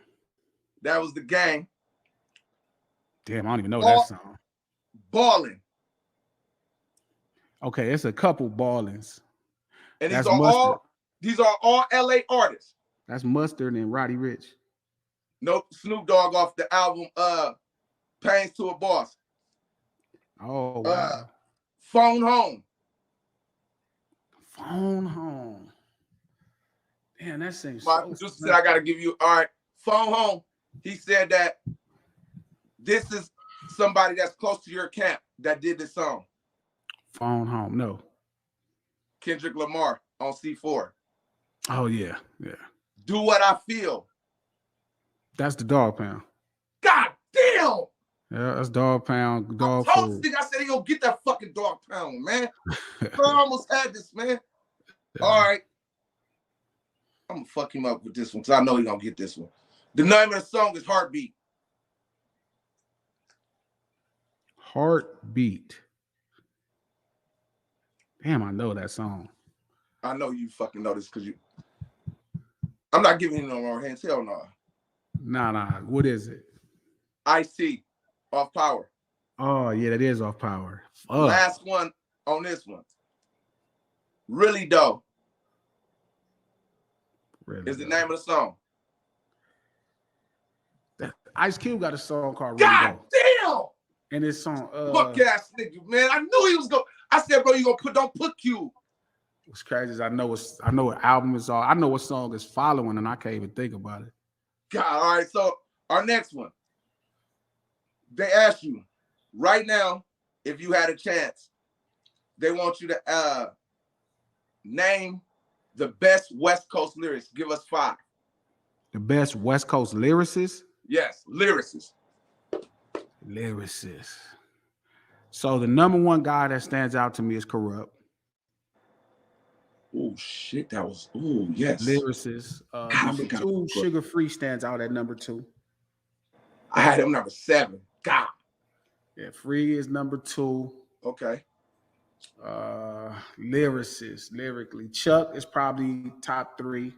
That was The Game. Damn, I don't even know that song. Ballin'. Okay, it's a couple ballins. And these are all LA artists. That's Mustard and Roddy Ricch. Nope, Snoop Dogg off the album Pains to a Boss. Oh, wow. Phone Home. Phone Home. Man, that seems My producer said I gotta give you, all right, Phone Home. He said that this is somebody that's close to your camp that did this song. Phone Home, no. Kendrick Lamar on C4. Oh, yeah, yeah. Do What I Feel. That's the Dog Pound. God damn! Yeah, that's Dog Pound, dog I told food. this nigga, I said he gonna get that fucking Dog Pound, man. Bro, I almost had this, man. Yeah. All right. I'm gonna fuck him up with this one because I know he gonna get this one. The name of the song is Heartbeat. Heartbeat. Damn, I know that song. I know you fucking know this because you. I'm not giving him no more hands. Hell no. Nah. What is it? Ice-T, Off Power. Oh, yeah, that is Off Power. Fuck. Last one on this one. Really Dope. Is the name of the song. Ice Cube got a song called God damn! And this song, fuck ass nigga, man. I knew he was going. I said, bro, you gonna don't put Cube. What's crazy is I know what album is all. I know what song is following, and I can't even think about it. God, all right. So our next one. They ask you right now, if you had a chance, they want you to name the best West Coast lyrics. Give us 5. The best West Coast lyricists? Yes, lyricists. Lyricists. So the number one guy that stands out to me is Corrupt. Oh shit, that was yes. Lyricist. Number 2, Sugar Free stands out at number 2. I had him number 7. God. Yeah, Free is number 2. Okay. Lyricist, lyrically. Chuck is probably top 3.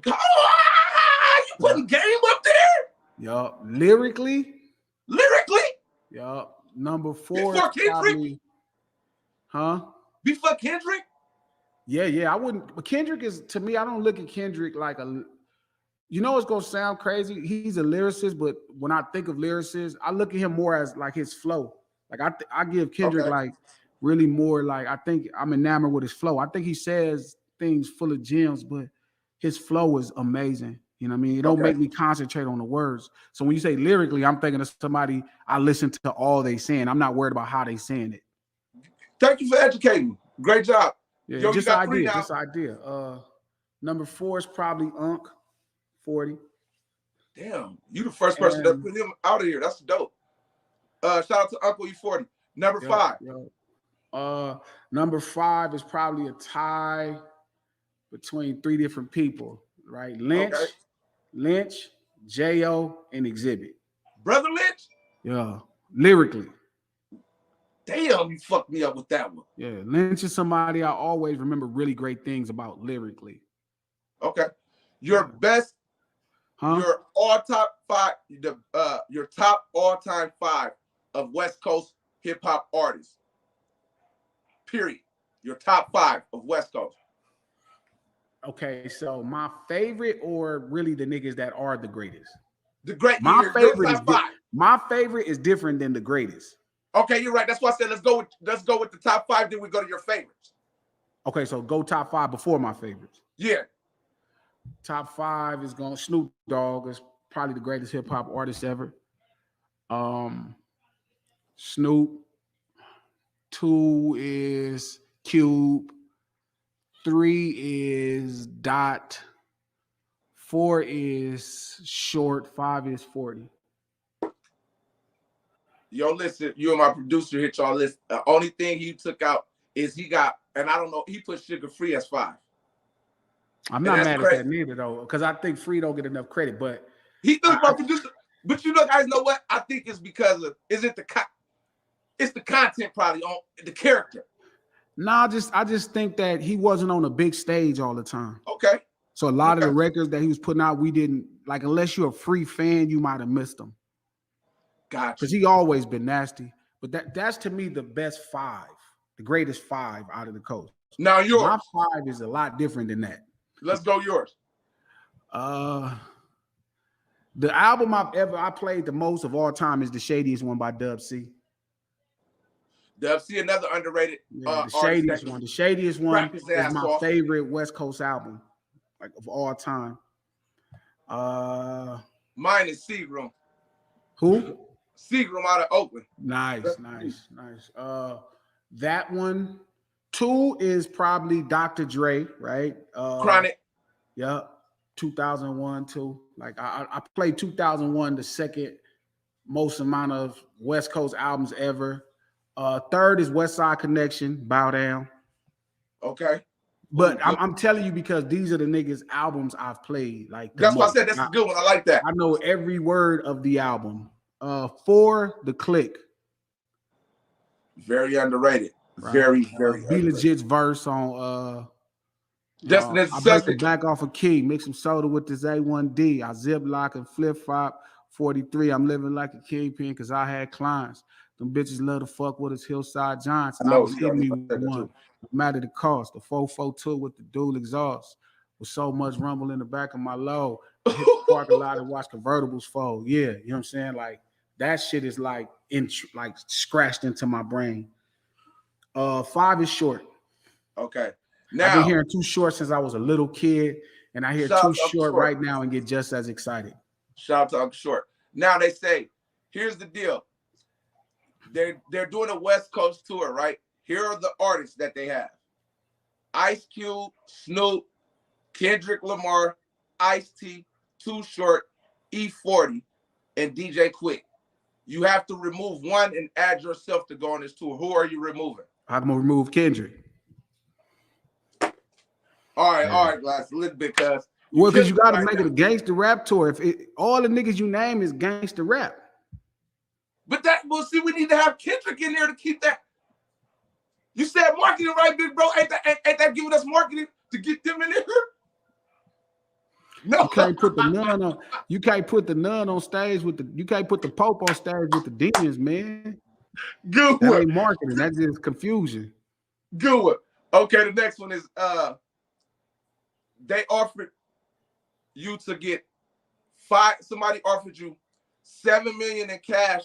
God, you putting Game up there? Yup. Lyrically? Yup. Number 4 Before is probably, Before Kendrick? Yeah. I wouldn't. But Kendrick is, to me, I don't look at Kendrick like a. You know, it's gonna sound crazy. He's a lyricist, but when I think of lyricists, I look at him more as like his flow. Like I give Kendrick like really more like, I think I'm enamored with his flow. I think he says things full of gems, but his flow is amazing. You know what I mean? It don't make me concentrate on the words. So when you say lyrically, I'm thinking of somebody I listen to all they saying. I'm not worried about how they saying it. Thank you for educating. Great job. Yeah, Yo, just you got idea. 3 now. Just idea. Number 4 is probably Unc, 40. Damn, you the first person that put him out of here. That's dope. Shout out to Uncle E40. Number 5. Number 5 is probably a tie between 3 different people, right? Lynch, J.O., and Exhibit. Brother Lynch? Yeah, lyrically. Damn, you fucked me up with that one. Yeah, Lynch is somebody I always remember really great things about lyrically. Okay. Your best, your all-time 5, your top all-time 5 of West Coast hip-hop artists. Period. Your top 5 of West Coast. Okay, so my favorite, or really the niggas that are the greatest? The great. My favorite is different than the greatest. Okay, you're right. That's why I said let's go with the top 5. Then we go to your favorites. Okay, so go top 5 before my favorites. Yeah. Top 5 is going Snoop Dogg is probably the greatest hip hop artist ever. Snoop. 2 is Cube. 3 is Dot. 4 is Short. 5 is 40. Yo, listen, you and my producer hit y'all list. The only thing he took out is he got, and I don't know, he put Sugar Free as 5. I'm not mad at that neither though, because I think Free don't get enough credit. But he took my producer. But you know, guys, know what? I think it's because of it's the content probably on the character. Nah, I just think that he wasn't on a big stage all the time. Okay. So a lot of the records that he was putting out, we didn't like. Unless you're a Free fan, you might have missed them. Gotcha. Because he always been nasty. But that's to me the best 5, the greatest 5 out of the coast. Now yours. My 5 is a lot different than that. Let's go yours. The album I played the most of all time is The Shadiest One by Dub C. Dub C, another underrated. The Shadiest One. The Shadiest One is my favorite West Coast album, like of all time. Mine is Seagram. Who? Seagram out of Oakland. Nice. That one. 2 is probably Dr. Dre, right? Chronic. Yeah. 2001 too. Like I played 2001 the second most amount of West Coast albums ever. 3rd is West Side Connection, Bow Down. Okay. But I'm telling you because these are the niggas' albums I've played. Like that's why I said that's a good one. I like that. I know every word of the album. 4, The Click. Very underrated. Right. Very Be Legit's verse on Destiny's I break the back off a key, mix some soda with this A1D. I zip lock and flip flop. 43. I'm living like a kingpin because I had clients. Them bitches love to fuck with us Hillside Giants. And I was hitting me with one. No matter the cost. The 442 with the dual exhaust. With so much rumble in the back of my low. I hit the parking lot and watch convertibles fold. Yeah, you know what I'm saying? Like that shit is like scratched into my brain. 5 is Short. Okay. Now, I've been hearing Too Short since I was a little kid, and I hear Too Short right now and get just as excited. Shout out to Uncle Short. Now they say, here's the deal. They're doing a West Coast tour, right? Here are the artists that they have: Ice Cube, Snoop, Kendrick Lamar, Ice-T, Too Short, E40, and DJ Quick. You have to remove one and add yourself to go on this tour. Who are you removing? I'm gonna remove Kendrick. All right, Glass, a little bit, cuz. Well, because you got to make it a gangster rap tour. If all the niggas you name is gangster rap. But we'll see, we need to have Kendrick in there to keep that. You said marketing, right, big bro? Ain't that giving us marketing to get them in there? No. You can't put the nun on. You can't put the nun on stage with the. You can't put the Pope on stage with the demons, man. Good that one. ain't marketing. That's just confusion. Good one. Okay, the next one is they offered you to get somebody offered you $7 million in cash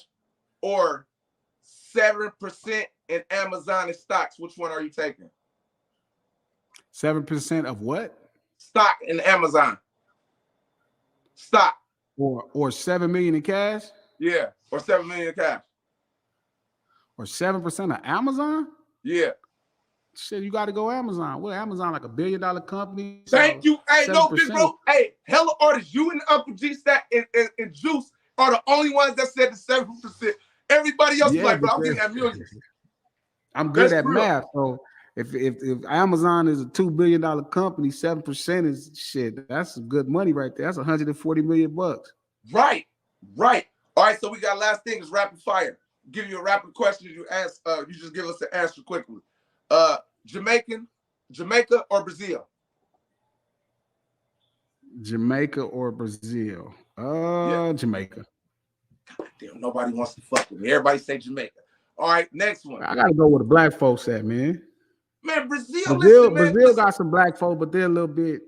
or 7% in Amazon stocks. Which one are you taking? 7% of what? Stock in Amazon. Stock. Or 7 million in cash? Yeah, or 7 million in cash. Or 7% of Amazon? Yeah. Shit, you got to go Amazon. Well, Amazon like $1 billion company. Thank you. Hey, 7%. no, big bro. Hey, hella artists, you and Uncle G Stack and Juice are the only ones that said the 7%. Everybody else is like, bro, I'm getting that million. I'm good That's at real. math. So if Amazon is a $2 billion company, 7% is shit. That's some good money right there. That's $140 million. Right. All right, so we got last thing is rapid fire. Give you a rapid question. You ask. You just give us the answer quickly. Jamaica or Brazil? Jamaica or Brazil? Jamaica. God damn, nobody wants to fuck with me. Everybody say Jamaica. All right, next one. I gotta go where the black folks at, man. Man, Brazil got some black folk, but they're a little bit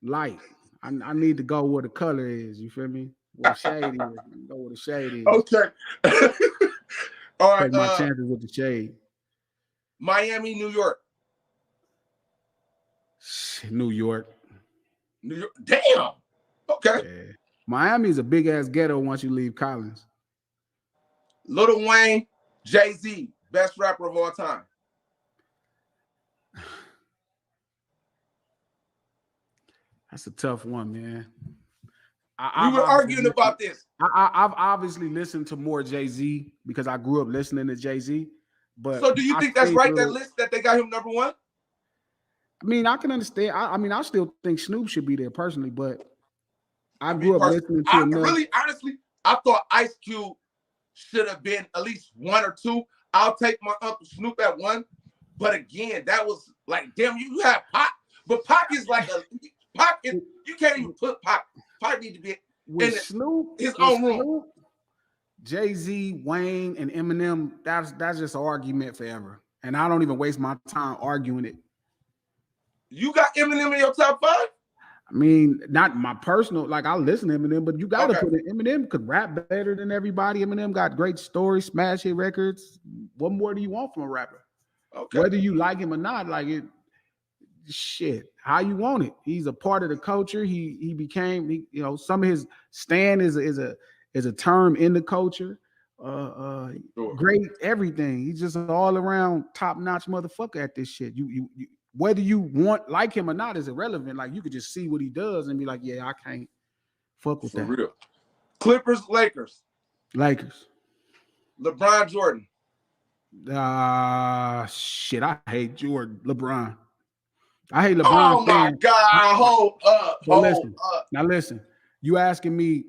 light. I need to go where the color is. You feel me? Where the shade is. Go where the shade is. Okay. All right. Take my chances with the shade. Miami, New York. New York. Damn. Okay. Yeah. Miami is a big ass ghetto once you leave Collins. Lil Wayne, Jay-Z, best rapper of all time. That's a tough one, man. We were arguing about this. I've obviously listened to more Jay-Z because I grew up listening to Jay-Z. But so do you think that's right, that list that they got him number one? I mean, I can understand. I still think Snoop should be there personally, but I grew up listening to enough. Really, honestly, I thought Ice Cube should have been at least 1 or 2. I'll take my Uncle Snoop at 1. But again, that was like, damn, you have Pac. But Pac is like you can't even put Pac. Pac need to be with in Snoop, his own room. Jay-Z, Wayne, and Eminem, that's just an argument forever. And I don't even waste my time arguing it. You got Eminem in your top 5? I mean, not my personal, like I listen to Eminem, but you got to put it. Eminem could rap better than everybody. Eminem got great stories, smash hit records. What more do you want from a rapper? Okay. Whether you like him or not, like it, shit, how you want it. He's a part of the culture. He became, some of his stand is a term in the culture. Great everything. He's just an all around top notch motherfucker at this shit. You whether you like him or not is irrelevant. Like you could just see what he does and be like, yeah, I can't fuck with that. For real. Clippers, Lakers. LeBron, Jordan. Shit, I hate Jordan. LeBron. I hate LeBron. Oh my God! Hold up. Now listen. You asking me?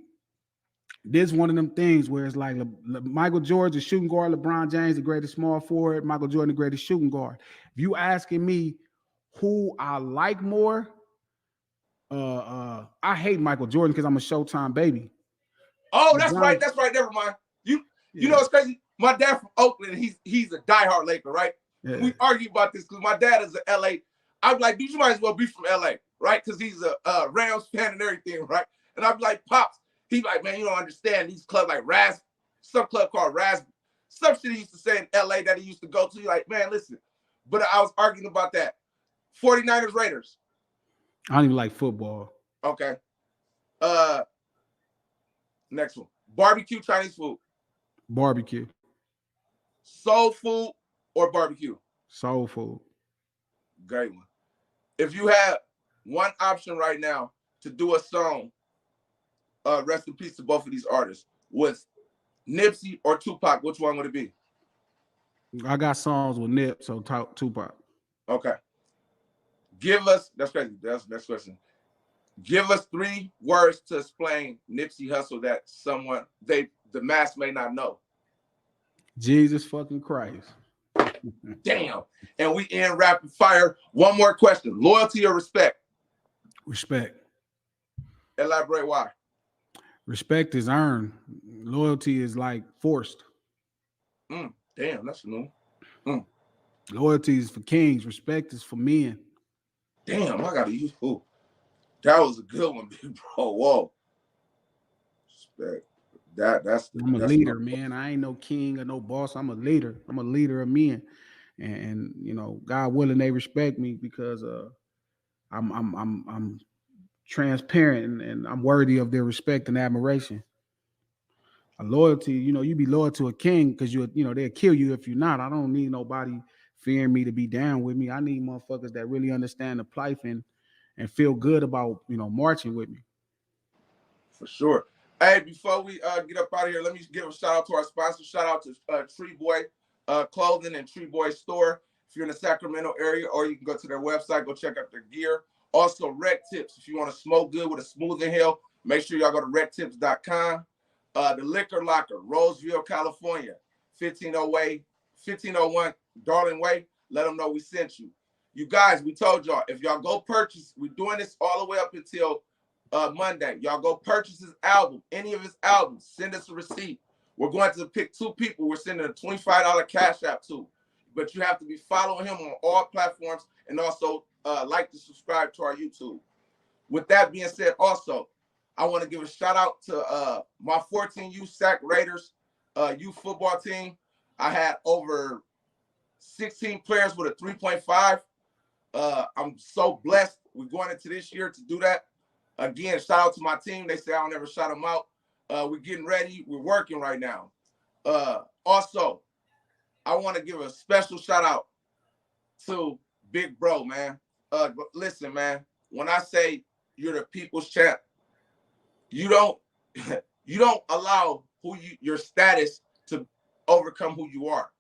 This one of them things where it's like Michael Jordan, the shooting guard, LeBron James, the greatest small forward, Michael Jordan, the greatest shooting guard. If you asking me who I like more, I hate Michael Jordan because I'm a Showtime baby. Oh, that's right. Never mind. You know what's crazy? My dad from Oakland, he's a diehard Laker, right? Yeah. We argue about this because my dad is a LA. I'm like, dude, you might as well be from LA, right? Because he's a Rams fan and everything, right? And I'm like, Pops, he's like, man, you don't understand these clubs like some club called Raspberry. Some shit he used to say in LA that he used to go to. You're like, man, listen. But I was arguing about that. 49ers, Raiders. I don't even like football. Okay. Next one. Barbecue, Chinese food. Barbecue. Soul food or barbecue? Soul food. Great one. If you had one option right now to do a song, rest in peace to both of these artists, with Nipsey or Tupac, which one would it be? I got songs with Nip, so Tupac. Okay. Give us, that's crazy. That's next question. Give us 3 words to explain Nipsey Hussle that the mass may not know. Jesus fucking Christ. Damn. And we end rapid fire. One more question. Loyalty or respect? Respect. Elaborate why. Respect is earned. Loyalty is like forced. Damn, that's new. Loyalty is for kings. Respect is for men. Damn, I gotta use who? That was a good one, big bro. Whoa. Respect. I'm a leader, man. I ain't no king or no boss. I'm a leader. I'm a leader of men. And you know, God willing, they respect me because I'm transparent and I'm worthy of their respect and admiration. A loyalty, you know, you be loyal to a king because they'll kill you if you're not. I don't need nobody fearing me to be down with me. I need motherfuckers that really understand the plight and feel good about, marching with me. For sure. Hey, before we get up out of here, let me give a shout out to our sponsor. Shout out to Tree Boy Clothing and Tree Boy Store. If you're in the Sacramento area, or you can go to their website, go check out their gear. Also, Rec Tips. If you want to smoke good with a smooth inhale, make sure y'all go to rectips.com. The Liquor Locker, Roseville, California, 1501 Darling Way. Let them know we sent you. You guys, we told y'all, if y'all go purchase, we're doing this all the way up until Monday. Y'all go purchase his album, any of his albums, send us a receipt. We're going to pick 2 people. We're sending a $25 cash app to. But you have to be following him on all platforms and also like to subscribe to our YouTube. With that being said, also, I want to give a shout out to my 14U Sac Raiders youth football team. I had over 16 players with a 3.5. I'm so blessed. We're going into this year to do that. Again, shout out to my team. They say I'll never shout them out. We're getting ready. We're working right now. Also, I want to give a special shout out to Big Bro, man. Listen, man, when I say you're the people's champ, you don't allow your status to overcome who you are.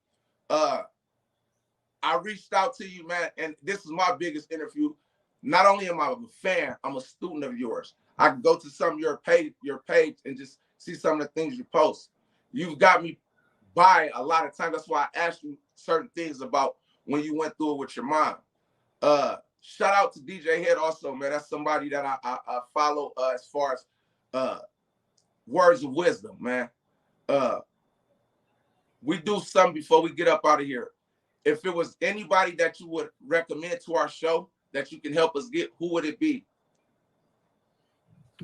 I reached out to you, man, and this is my biggest interview. Not only am I a fan, I'm a student of yours. I can go to some of your page and just see some of the things you post. You've got me by a lot of times. That's why I asked you certain things about when you went through it with your mom. Shout out to DJ Head also, man. That's somebody that I follow as far as words of wisdom, man. We do something before we get up out of here. If it was anybody that you would recommend to our show that you can help us get, who would it be?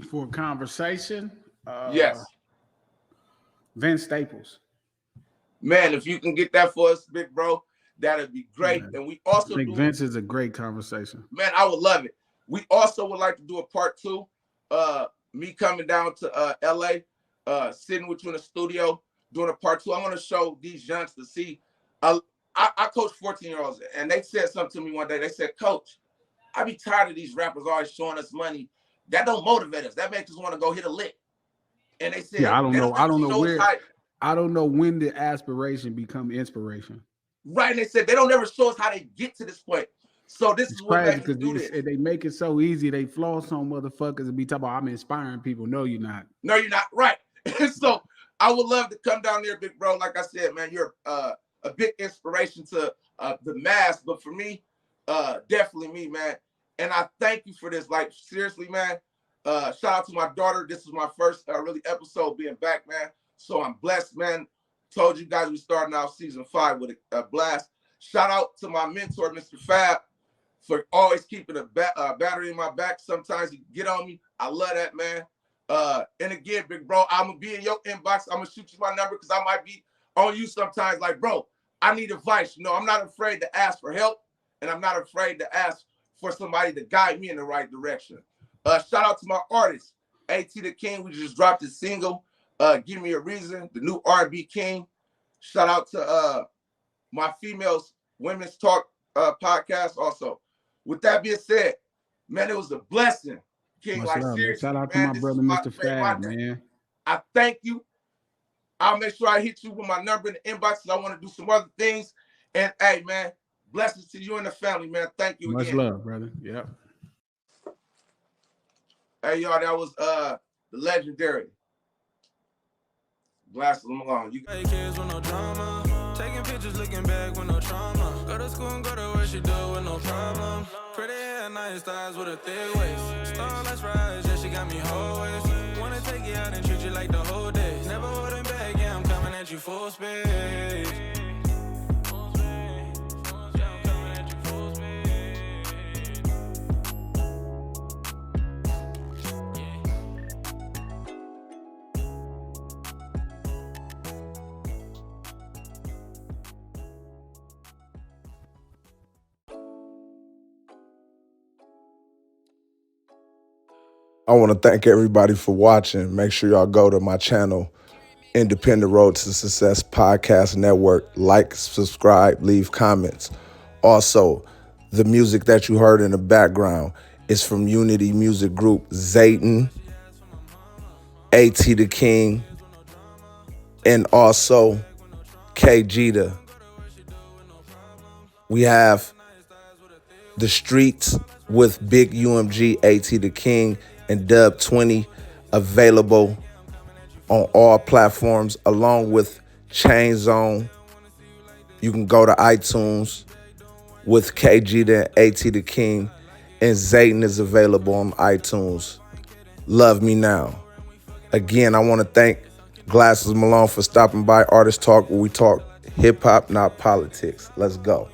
For a conversation? Yes. Vince Staples. Man, if you can get that for us, big bro, that'd be great. Man. And we also I think Vince is a great conversation. Man, I would love it. We also would like to do a part 2. Me coming down to LA, sitting with you in the studio, doing a part 2. I want to show these youngs to see. I coach 14-year-olds, and they said something to me one day. They said, Coach, I be tired of these rappers always showing us money. That don't motivate us. That makes us want to go hit a lick. And they said, yeah, I don't know when the aspiration become inspiration. Right. And they said they don't ever show us how they get to this point. So this is what makes us do this. They make it so easy. They floss on motherfuckers and be talking about I'm inspiring people. No, you're not. No, you're not. Right. So I would love to come down there, big bro. Like I said, man, you're a big inspiration to the mass. But for me, definitely me, man. And I thank you for this. Like, seriously, man. Shout out to my daughter. This is my first really episode being back, man. So I'm blessed, man. Told you guys we starting out season 5 with a blast. Shout out to my mentor, Mr. Fab, for always keeping a battery in my back. Sometimes you get on me. I love that, man. And again, big bro, I'm going to be in your inbox. I'm going to shoot you my number because I might be on you sometimes. Like, bro, I need advice. You know, I'm not afraid to ask for help, and I'm not afraid to ask for somebody to guide me in the right direction. Shout out to my artist, A.T. the King. We just dropped his single, Give Me a Reason, the new R&B King. Shout out to my Women's Talk podcast also. With that being said, man, it was a blessing, King. Much like, love, seriously, shout out to man, my brother, Mr. Fab, man. I thank you. I'll make sure I hit you with my number in the inbox because I want to do some other things. And, hey, man, Blessings to you and the family, man. Thank you Much again. love, brother. Yeah. Hey, y'all, that was the legendary Glasses Malone. You kids with no drama. Taking pictures, looking back with no trauma. Go to school and go to where she do with no problem. Pretty hair, nice thighs with a thick waist. Starless rise, yeah, she got me whole waist. Wanna take you out and treat you like the whole day. Never holding back, yeah, I'm coming at you full speed. I want to thank everybody for watching. Make sure y'all go to my channel, Independent Road to Success Podcast Network. Like, subscribe, leave comments. Also, the music that you heard in the background is from Unity Music Group, Zayton, A.T. the King, and also K. Jita. We have The Streets with Big UMG, A.T. the King, and Dub 20 available on all platforms, along with Chain Zone. You can go to iTunes with KG and AT the King, and Zayton is available on iTunes. Love Me Now. Again, I want to thank Glasses Malone for stopping by Artist Talk, where we talk hip hop, not politics. Let's go.